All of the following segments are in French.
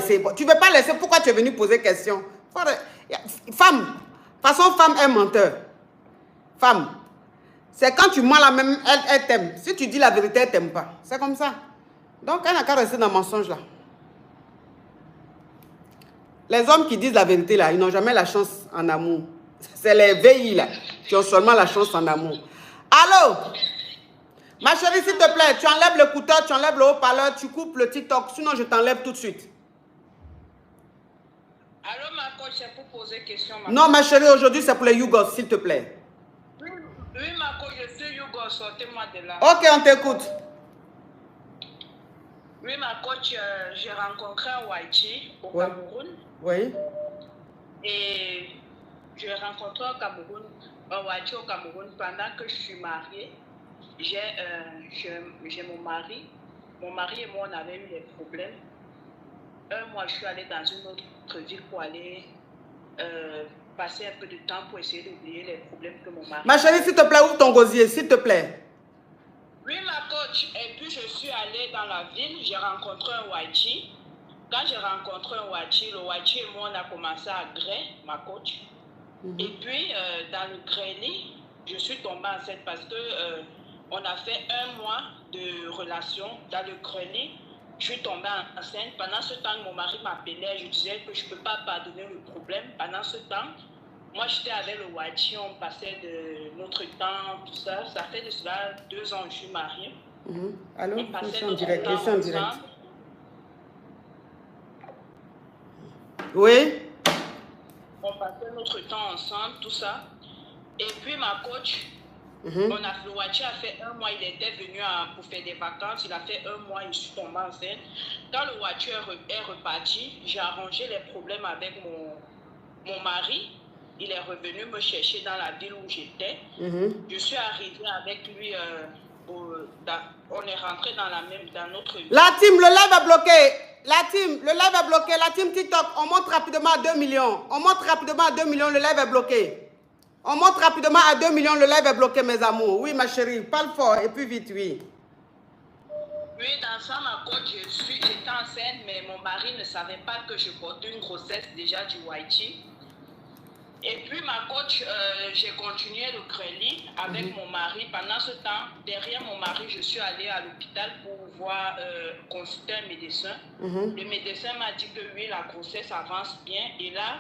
laisser. Tu ne veux pas laisser, pourquoi tu es venu poser question? Femme, façon femme est menteur. Femme, c'est quand tu mens la même, elle t'aime. Si tu dis la vérité, elle ne t'aime pas. C'est comme ça. Donc, elle n'a qu'à rester dans le mensonge là. Les hommes qui disent la vérité là, ils n'ont jamais la chance en amour. C'est les VI là qui ont seulement la chance en amour. Allô? Ma chérie, s'il te plaît, tu enlèves le couteau, tu enlèves le haut-parleur, tu coupes le TikTok, sinon je t'enlève tout de suite. Allô, ma coach, c'est pour poser question. Non, ma chérie, aujourd'hui, c'est pour les Yougos, s'il te plaît. Oui, ma coach, je suis Yougos, sortez-moi de là. Ok, on t'écoute. Oui, ma coach, j'ai rencontré un Waichi au Cameroun. Oui. Et j'ai rencontré un Waichi au Cameroun pendant que je suis mariée. J'ai mon mari. Mon mari et moi, on avait eu des problèmes. Un mois, je suis allée dans une autre ville pour aller passer un peu de temps pour essayer d'oublier les problèmes que mon mari... Ma chérie, s'il te plaît, ouvre ton gosier, s'il te plaît. Oui, ma coach. Et puis, je suis allée dans la ville. J'ai rencontré un Waichi. Quand j'ai rencontré un Waichi, le Waichi et moi, on a commencé à gré, ma coach. Et puis, dans le grainé, je suis tombée enceinte parce que on a fait un mois de relation dans le grainé. Je suis tombée enceinte. Pendant ce temps, mon mari m'appelait. Je disais que je ne peux pas pardonner le problème. Pendant ce temps, moi, j'étais avec le Waichi. On passait de notre temps, tout ça. Ça fait de cela 2 ans que je suis mariée. Allô? On passait en notre direct, temps en direct. ensemble. Oui. On passait notre temps ensemble, tout ça. Et puis, ma coach, le Waichi a fait un mois, il était venu pour faire des vacances. Il a fait un mois, je suis tombée enceinte. Quand le Waichi est reparti, j'ai arrangé les problèmes avec mon mari. Il est revenu me chercher dans la ville où j'étais. Je suis arrivée avec lui. On est rentré dans notre ville. La team, le live est bloqué. La team, le live est bloqué. La team TikTok, on monte rapidement à 2 millions. On monte rapidement à 2 millions, le live est bloqué. On monte rapidement à 2 millions, le live est bloqué, mes amours. Oui, ma chérie, parle fort et puis vite, oui. Oui, dans ça, ma coach, j'étais enceinte, mais mon mari ne savait pas que je portais une grossesse déjà du Waichi. Et puis, ma coach, j'ai continué le crédit avec mon mari. Pendant ce temps, derrière mon mari, je suis allée à l'hôpital pour voir, consulter un médecin. Le médecin m'a dit que oui, la grossesse avance bien. Et là,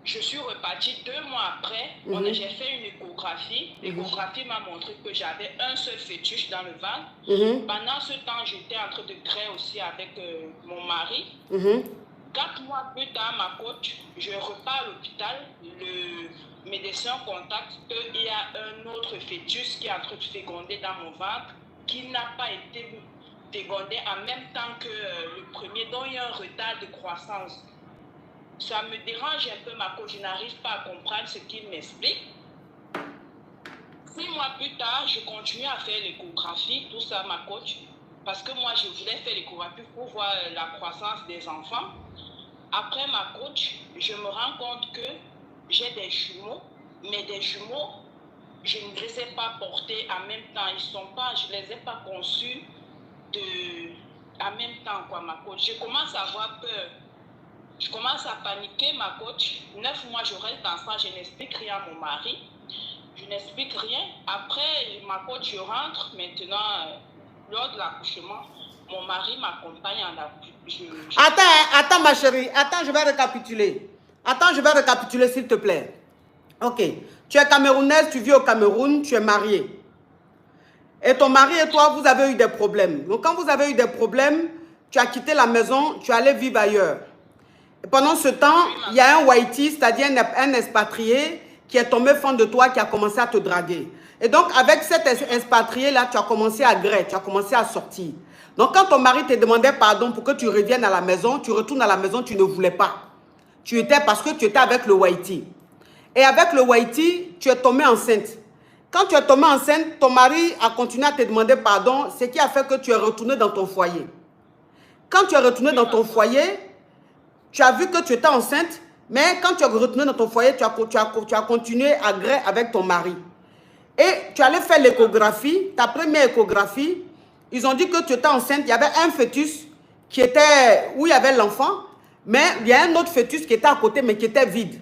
je suis repartie 2 mois après. J'ai fait une échographie. L'échographie m'a montré que j'avais un seul fœtus dans le ventre. Pendant ce temps, j'étais en train de créer aussi avec mon mari. 4 mois plus tard, ma coach, je repars à l'hôpital. Le médecin contacte qu'il y a un autre fœtus qui est en train de féconder dans mon ventre, qui n'a pas été fécondé en même temps que le premier, dont il y a un retard de croissance. Ça me dérange un peu, ma coach. Je n'arrive pas à comprendre ce qu'il m'explique. 6 mois plus tard, je continue à faire l'échographie, tout ça, ma coach. Parce que moi, je voulais faire l'échographie pour voir la croissance des enfants. Après ma coach, je me rends compte que j'ai des jumeaux, mais des jumeaux, je ne les ai pas portés en même temps. Je ne les ai pas conçus en même temps, quoi, ma coach. Je commence à avoir peur. Je commence à paniquer, ma coach. 9 mois, je reste d'enfant, je n'explique rien à mon mari. Je n'explique rien. Après, ma coach, je rentre maintenant, lors de l'accouchement. Mon mari m'accompagne en accouchement. Attends, ma chérie. Attends, je vais récapituler. Attends, je vais récapituler, s'il te plaît. Ok. Tu es camerounaise, tu vis au Cameroun, tu es mariée. Et ton mari et toi, vous avez eu des problèmes. Donc, quand vous avez eu des problèmes, tu as quitté la maison, tu es allé vivre ailleurs. Et pendant ce temps, il y a un Waichi, c'est-à-dire un expatrié, qui est tombé fan de toi, qui a commencé à te draguer. Et donc, avec cet expatrié-là, tu as commencé à gré, tu as commencé à sortir. Donc, quand ton mari te demandait pardon pour que tu reviennes à la maison, tu retournes à la maison, tu ne voulais pas. Tu étais parce que tu étais avec le Waichi. Et avec le Waichi, tu es tombée enceinte. Quand tu es tombée enceinte, ton mari a continué à te demander pardon, ce qui a fait que tu es retournée dans ton foyer. Quand tu es retournée dans ton foyer, tu as vu que tu étais enceinte, mais quand tu es retournée dans ton foyer, tu as continué à gré avec ton mari. Et tu allais faire l'échographie, ta première échographie. Ils ont dit que tu étais enceinte, il y avait un fœtus où il y avait l'enfant, mais il y a un autre fœtus qui était à côté, mais qui était vide.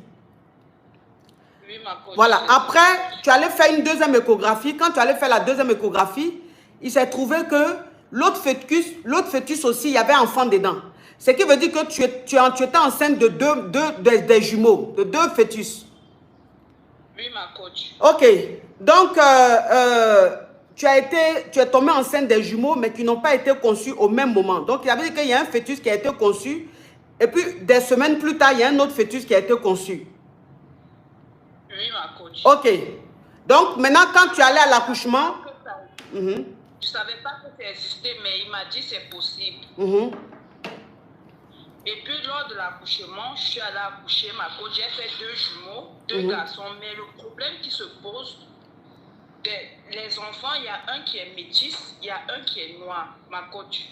Oui, ma coach. Voilà. Après, tu allais faire une deuxième échographie. Quand tu allais faire la deuxième échographie, il s'est trouvé que l'autre fœtus aussi, il y avait un enfant dedans. Ce qui veut dire que tu étais enceinte de des jumeaux, de 2 fœtus. Oui, ma coach. Ok. Donc, tu es tombée enceinte des jumeaux, mais qui n'ont pas été conçus au même moment. Donc, il veut dire qu'il y a un fœtus qui a été conçu, et puis des semaines plus tard, il y a un autre fœtus qui a été conçu. Oui, ma coach. Ok. Donc, maintenant, quand tu allais à l'accouchement... Je ne savais pas que ça existait, mais il m'a dit c'est possible. Et puis, lors de l'accouchement, je suis allée accoucher, ma coach. J'ai fait 2 jumeaux, 2 garçons. Mais le problème qui se pose, les enfants, il y a un qui est métis, il y a un qui est noir, ma coach.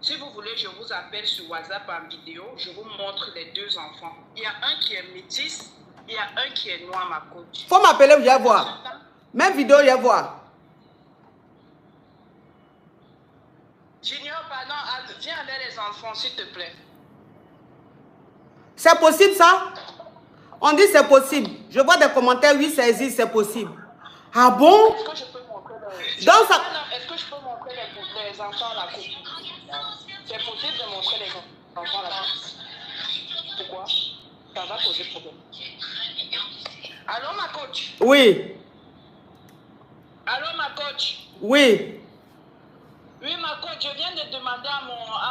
Si vous voulez, je vous appelle sur WhatsApp en vidéo, je vous montre les 2 enfants. Il y a un qui est métis, il y a un qui est noir, ma coach. Faut m'appeler, viens voir. Même vidéo, viens voir. Junior, pardon, viens avec les enfants, s'il te plaît. C'est possible, ça? On dit c'est possible. Je vois des commentaires, oui, ça existe, c'est possible. Ah bon? Est-ce que je peux montrer les... Donc, ça... Est-ce que je peux montrer les enfants à la coupe? C'est possible de montrer les enfants à la coupe. Pourquoi? Ça va poser problème. Allô, ma coach? Oui. Allô, ma coach? Oui. Oui, ma coach, je viens de demander à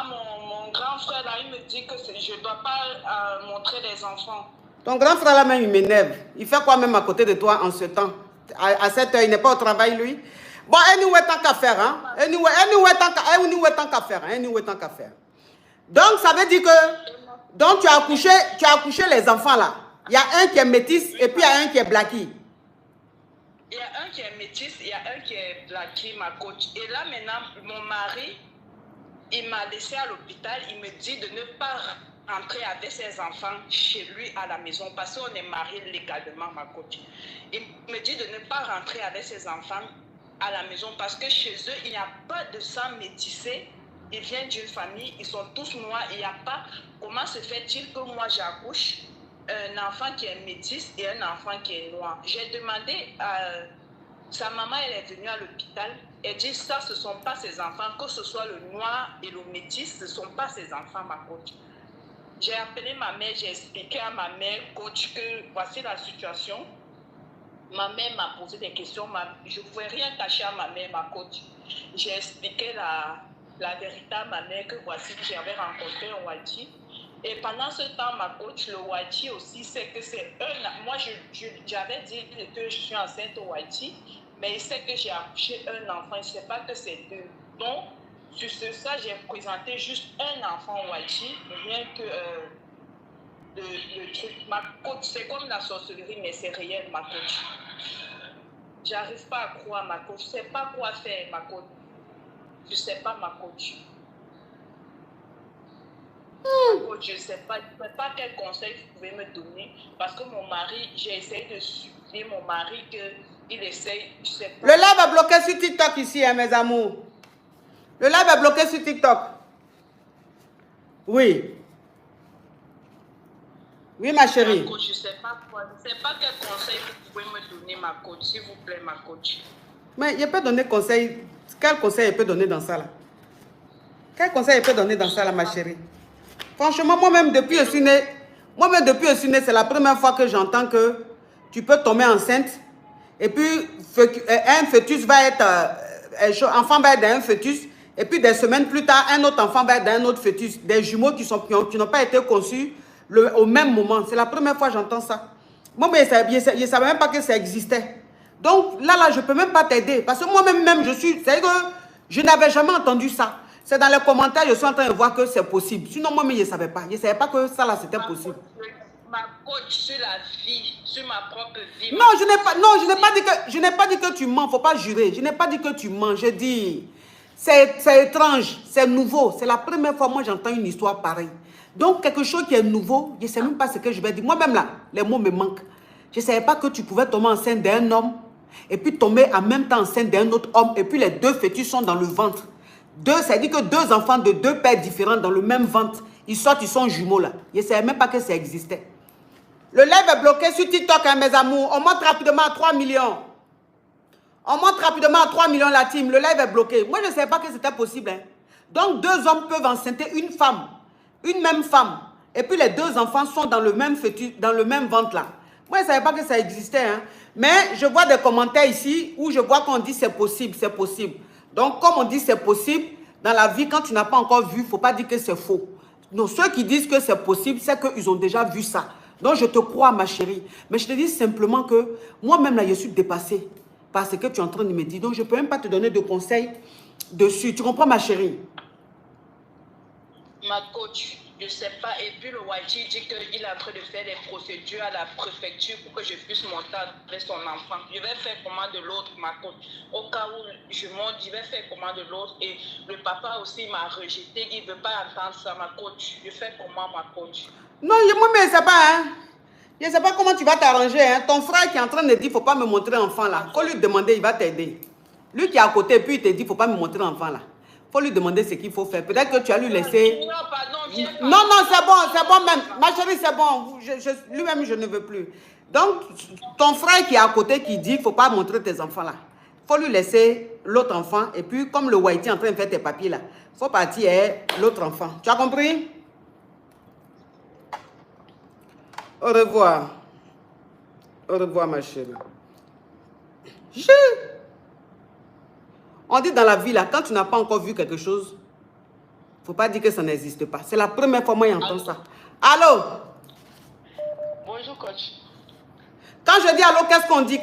mon grand frère, là, il me dit que je ne dois pas montrer les enfants. Ton grand frère là même, il m'énerve. Il fait quoi même à côté de toi en ce temps? À cette heure, il n'est pas au travail, lui. Bon, anyway, tant qu'à faire, hein. Anyway, tant qu'à faire, hein. Anyway, tant qu'à faire. Donc, ça veut dire que... Donc, tu as accouché les enfants, là. Il y a un qui est métis et puis il y a un qui est blackie. Il y a un qui est métis, il y a un qui est blackie, ma coach. Et là, maintenant, mon mari, il m'a laissé à l'hôpital. Il me dit de ne pas rentrer avec ses enfants chez lui à la maison parce qu'on est mariés légalement, ma coach. Il me dit de ne pas rentrer avec ses enfants à la maison parce que chez eux, il n'y a pas de sang métissé. Ils viennent d'une famille, ils sont tous noirs. Il n'y a pas... Comment se fait-il que moi, j'accouche un enfant qui est métis et un enfant qui est noir? J'ai demandé à sa maman, elle est venue à l'hôpital. Elle dit ça, ce ne sont pas ses enfants, que ce soit le noir et le métis, ce ne sont pas ses enfants, ma coach. J'ai appelé ma mère, j'ai expliqué à ma mère, coach, que voici la situation. Ma mère m'a posé des questions, je ne pouvais rien cacher à ma mère, ma coach. J'ai expliqué la vérité à ma mère que voici que j'avais rencontré un Wati. Et pendant ce temps, ma coach, le Wati aussi, c'est que c'est un... Moi, j'avais dit que je suis enceinte au Wati, mais il sait que j'ai accouché un enfant, il ne sait pas que c'est 2. Donc, sur ça, j'ai présenté juste un enfant au Wati, rien que le truc. Ma coach, c'est comme la sorcellerie, mais c'est réel, ma coach. J'arrive pas à croire, ma coach. Je ne sais pas quoi faire, ma coach. Je ne sais pas, ma coach. Coach, je ne sais pas quel conseil vous pouvez me donner. Parce que mon mari, j'ai essayé de supplier mon mari qu'il essaye. Je sais pas. Le live est bloqué sur TikTok ici, hein, mes amours. Le live est bloqué sur TikTok. Oui. Oui, ma chérie. Ma coach, je ne sais pas quoi. Je ne sais pas quel conseil vous pouvez me donner, ma coach. S'il vous plaît, ma coach. Mais il peut donner conseil. Quel conseil il peut donner dans ça, là? Quel conseil il peut donner dans ça, là, ma chérie? Franchement, moi-même, depuis que je suis née, c'est la première fois que j'entends que tu peux tomber enceinte et puis un fœtus va être, enfant va être d'un fœtus et puis des semaines plus tard, un autre enfant va être d'un autre fœtus. Des jumeaux qui n'ont pas été conçus au même moment. C'est la première fois que j'entends ça. Moi, mais je ne savais même pas que ça existait. Donc là, je ne peux même pas t'aider parce que moi-même, c'est que je n'avais jamais entendu ça. C'est dans les commentaires, je suis en train de voir que c'est possible. Sinon, moi-même, je ne savais pas. Je ne savais pas que ça, là, c'était possible. Ma coach sur la vie, sur ma propre vie. Non, je n'ai pas dit que tu mens. Il ne faut pas jurer. Je n'ai pas dit que tu mens. Je dis, c'est étrange, c'est nouveau. C'est la première fois, moi, j'entends une histoire pareille. Donc, quelque chose qui est nouveau, je ne sais même pas ce que je vais dire. Moi-même, là, les mots me manquent. Je ne savais pas que tu pouvais tomber enceinte d'un homme et puis tomber en même temps enceinte d'un autre homme et puis les 2 fœtus sont dans le ventre. Ça dit que 2 enfants de 2 pères différents dans le même ventre, ils sortent, ils sont jumeaux là. Je ne savais même pas que ça existait. Le live est bloqué sur TikTok, hein, mes amours. On monte rapidement à 3 millions. On monte rapidement à 3 millions la team. Le live est bloqué. Moi, je ne savais pas que c'était possible. Hein. Donc, 2 hommes peuvent enceinter une femme. Une même femme. Et puis, les 2 enfants sont dans le même fœtus, dans le même ventre là. Moi, je ne savais pas que ça existait. Hein. Mais je vois des commentaires ici où je vois qu'on dit c'est possible, c'est possible. Donc, comme on dit c'est possible, dans la vie, quand tu n'as pas encore vu, il ne faut pas dire que c'est faux. Donc, ceux qui disent que c'est possible, c'est qu'ils ont déjà vu ça. Donc, je te crois, ma chérie. Mais je te dis simplement que moi-même, là, je suis dépassée par ce que tu es en train de me dire. Donc, je ne peux même pas te donner de conseils dessus. Tu comprends, ma chérie? Ma coach, je ne sais pas. Et puis, le Waiti dit qu'il est en train de faire des procédures à la préfecture pour que je puisse monter avec son enfant. Je vais faire comment de l'autre, ma coach. Au cas où je monte, je vais faire comment de l'autre. Et le papa aussi m'a rejeté. Il ne veut pas entendre ça, ma coach. Je fais comment, ma coach? Non, moi, mais je ne sais pas, hein. Je ne sais pas comment tu vas t'arranger. Hein. Ton frère qui est en train de dire, il ne faut pas me montrer enfant là. Il faut lui demander, il va t'aider. Lui qui est à côté, puis il te dit, il ne faut pas me montrer enfant là. Il faut lui demander ce qu'il faut faire. Peut-être que tu as lui laissé... Non, pardon, viens pas. Non, c'est bon même. Ma chérie, c'est bon. Lui-même, je ne veux plus. Donc, ton frère qui est à côté qui dit, il ne faut pas montrer tes enfants là. Il faut lui laisser l'autre enfant. Et puis, comme le Waiti est en train de faire tes papiers là, il faut partir l'autre enfant. Tu as compris? Au revoir. Au revoir, ma chérie. On dit dans la vie, là, quand tu n'as pas encore vu quelque chose, il ne faut pas dire que ça n'existe pas. C'est la première fois que moi j'entends ça. Allô? Bonjour, coach. Quand je dis allô, qu'est-ce qu'on dit?